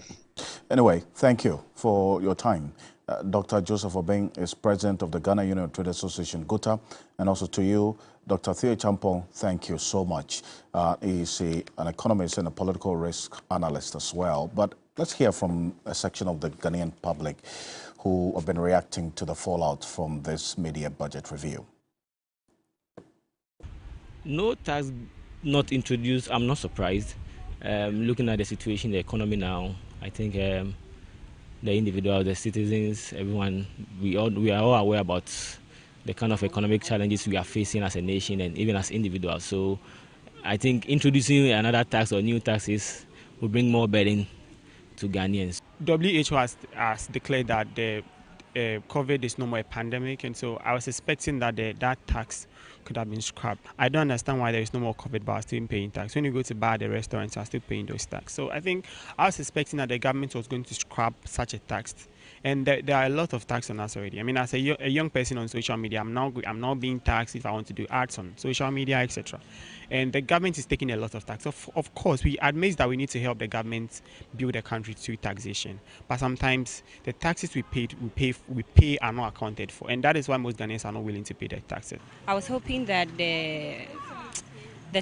anyway, thank you for your time. Dr. Joseph Obeng is president of the Ghana Union Trade Association, GUTA, and also to you, Dr. Theo Champong, thank you so much. He's an economist and a political risk analyst as well. But let's hear from a section of the Ghanaian public who have been reacting to the fallout from this mid-year budget review. No tax not introduced, I'm not surprised. Looking at the situation in the economy now, I think the individual, the citizens, everyone, we are all aware about the kind of economic challenges we are facing as a nation and even as individuals. So I think introducing another tax or new taxes will bring more burden to Ghanaians. WHO has declared that the COVID is no more a pandemic, and so I was expecting that that tax could have been scrapped. I don't understand why there is no more COVID, but I'm still paying tax. When you go to bar, the restaurants are still paying those tax. So I think I was expecting that the government was going to scrap such a tax. And there are a lot of tax on us already. I mean, as a young person on social media, I'm now being taxed if I want to do ads on social media, etc. And the government is taking a lot of tax. Of course, we admit that we need to help the government build a country through taxation. But sometimes the taxes we pay are not accounted for, and that is why most Ghanaians are not willing to pay their taxes. I was hoping that the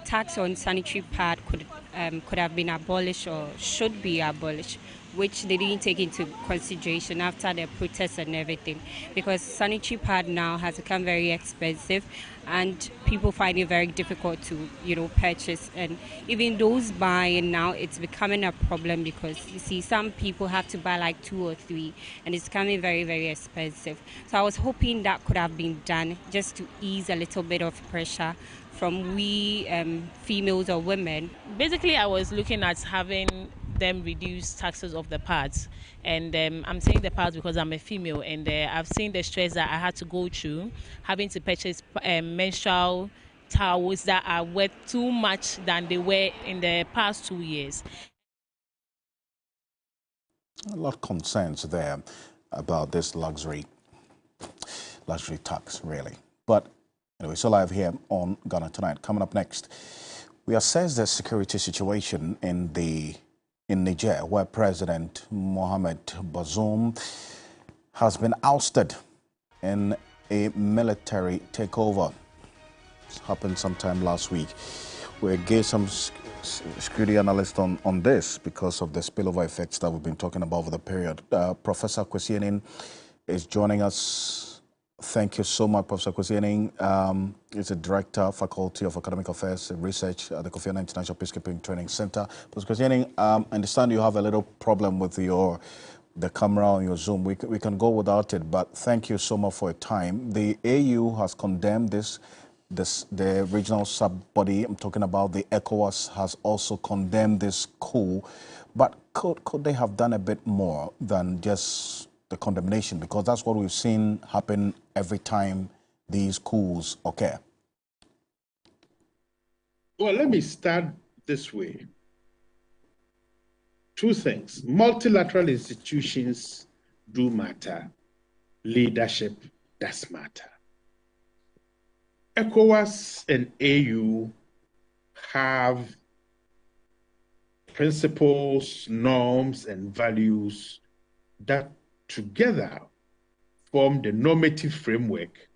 tax on sanitary pad could have been abolished or should be abolished, which they didn't take into consideration after the protests and everything, because sanitary pad now has become very expensive and people find it very difficult to purchase, and even those buying now, it's becoming a problem because you see some people have to buy like 2 or 3 and it's becoming very, very expensive. So I was hoping that could have been done just to ease a little bit of pressure from we females or women. Basically, I was looking at having them reduce taxes of the pads, and I'm saying the pads because I'm a female, and I've seen the stress that I had to go through having to purchase menstrual towels that are worth too much than they were in the past 2 years. A lot of concerns there about this luxury tax, really. But anyway, so live here on Ghana Tonight. Coming up next, we assess the security situation in Niger, where President Mohamed Bazoum has been ousted in a military takeover. This happened sometime last week. We gave some security analysts on this because of the spillover effects that we've been talking about over the period. Professor Kwesi Ening is joining us. Thank you so much, Professor Kwesi Ening. He's a Director, Faculty of Academic Affairs and Research at the Kofi Annan International Peacekeeping Training Center. Professor Kwesi Ening, I understand you have a little problem with the camera on your Zoom. We can go without it, but thank you so much for your time. The AU has condemned the regional sub-body, I'm talking about the ECOWAS, has also condemned this coup. But could they have done a bit more than just the condemnation? Because that's what we've seen happen every time these coups occur. Well, let me start this way. 2 things. Multilateral institutions do matter. Leadership does matter. ECOWAS and AU have principles, norms, and values that together form the normative framework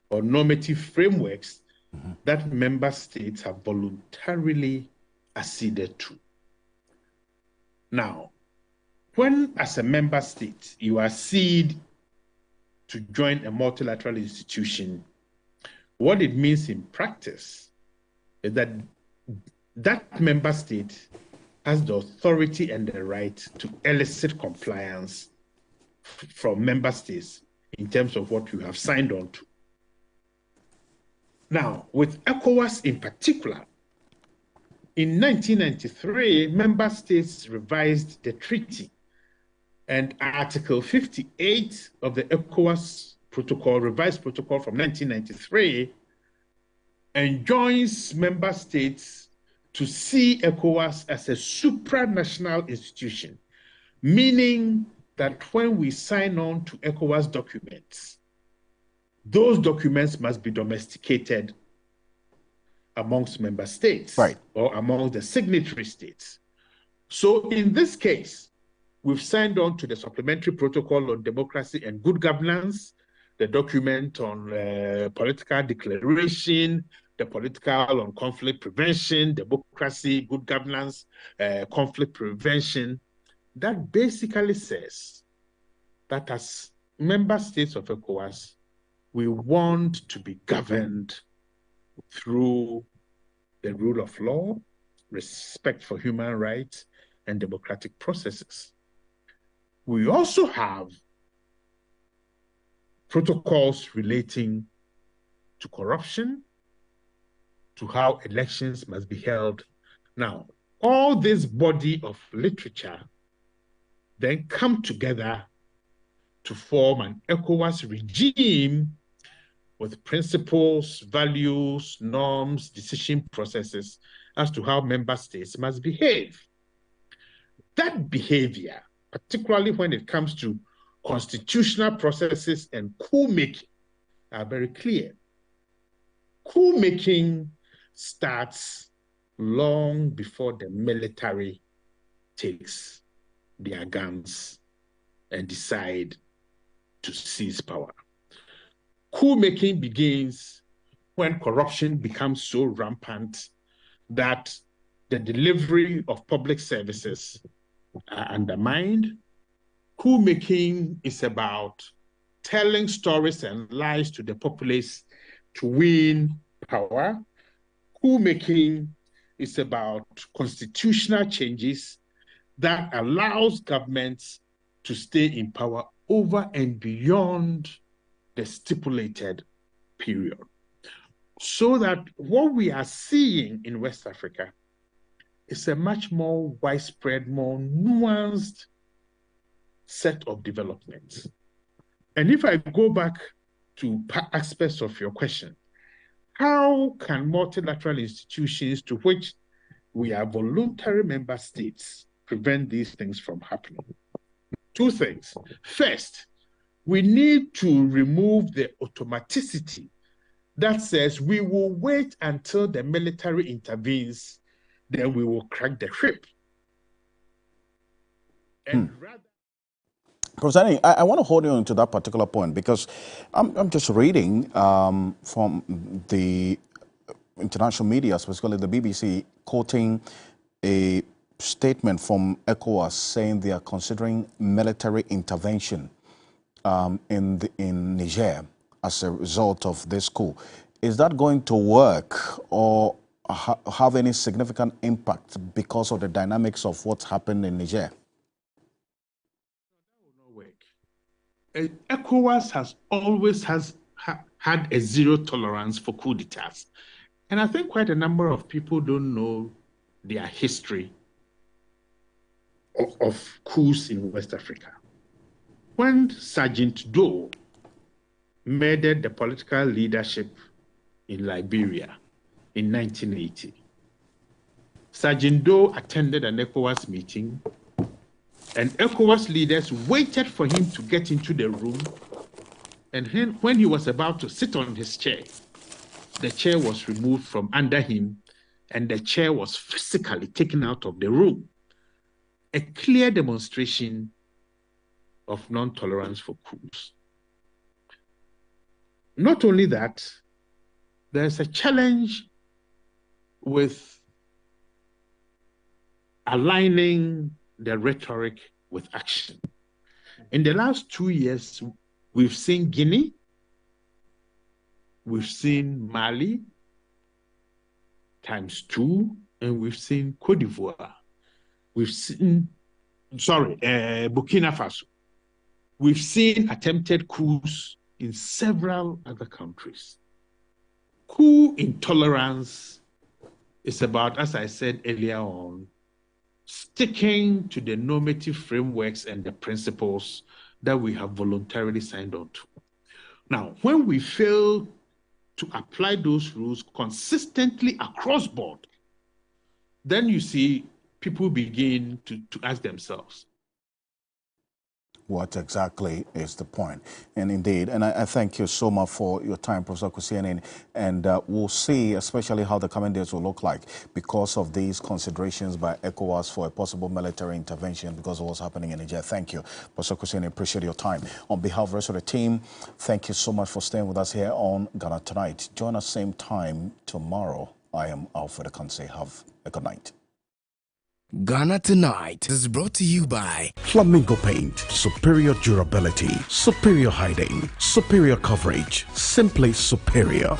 or normative frameworks that member states have voluntarily acceded to. Now, when as a member state you accede to join a multilateral institution, what it means in practice is that that member state has the authority and the right to elicit compliance from member states in terms of what you have signed on to. Now, with ECOWAS in particular, in 1993, member states revised the treaty, and Article 58 of the ECOWAS protocol, revised protocol from 1993, enjoins member states to see ECOWAS as a supranational institution, meaning that when we sign on to ECOWAS documents, those documents must be domesticated amongst member states, right, or among the signatory states. So in this case, we've signed on to the Supplementary Protocol on Democracy and Good Governance, the document on political declaration, the political on conflict prevention, democracy, good governance, conflict prevention. That basically says that as member states of ECOWAS, we want to be governed through the rule of law, respect for human rights, and democratic processes. We also have protocols relating to corruption, to how elections must be held. Now, all this body of literature then come together to form an ECOWAS regime with principles, values, norms, decision processes as to how member states must behave. That behavior, particularly when it comes to constitutional processes and coup-making, are very clear. Coup-making starts long before the military takes their guns and decide to seize power. Coup-making begins when corruption becomes so rampant that the delivery of public services are undermined. Coup-making is about telling stories and lies to the populace to win power. Coup-making is about constitutional changes that allows governments to stay in power over and beyond the stipulated period. So that what we are seeing in West Africa is a much more widespread, more nuanced set of developments. And if I go back to aspects of your question, how can multilateral institutions to which we are voluntary member states prevent these things from happening? Two things. First, we need to remove the automaticity that says we will wait until the military intervenes, then we will crack the whip. And rather, Professor Annie, I want to hold you on to that particular point because I'm just reading from the international media, specifically the BBC, quoting a statement from ECOWAS saying they are considering military intervention in Niger as a result of this coup. Is that going to work or have any significant impact because of the dynamics of what's happened in Niger? ECOWAS has always had a zero tolerance for coup d'etats. And I think quite a number of people don't know their history of coups in West Africa. When Sergeant Doe murdered the political leadership in Liberia in 1980, Sergeant Doe attended an ECOWAS meeting, and ECOWAS leaders waited for him to get into the room, and when he was about to sit on his chair, the chair was removed from under him, and the chair was physically taken out of the room. A clear demonstration of non-tolerance for coups. Not only that, there's a challenge with aligning the rhetoric with action. In the last 2 years, we've seen Guinea, we've seen Mali ×2, and we've seen Cote d'Ivoire. we've seen, Burkina Faso. We've seen attempted coups in several other countries. Coup intolerance is about, as I said earlier on, sticking to the normative frameworks and the principles that we have voluntarily signed on to. Now, when we fail to apply those rules consistently across board, then you see people begin to ask themselves, what exactly is the point? And indeed, and I thank you so much for your time, Professor Kusiani, and we'll see especially how the coming days will look like because of these considerations by ECOWAS for a possible military intervention because of what's happening in Niger. Thank you, Professor Kusiani, appreciate your time. On behalf of the rest of the team, thank you so much for staying with us here on Ghana Tonight. Join us same time tomorrow. I am Alfred Ocansey. Have a good night. Ghana Tonight is brought to you by Flamingo Paint. Superior durability, superior hiding, superior coverage, simply superior.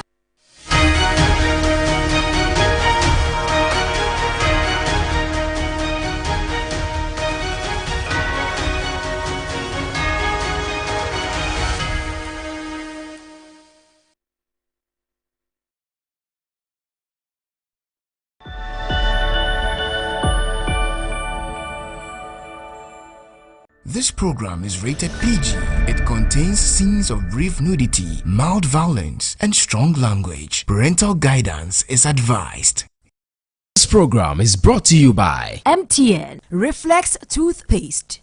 This program is rated PG. It contains scenes of brief nudity, mild violence, and strong language. Parental guidance is advised. This program is brought to you by MTN Reflex Toothpaste.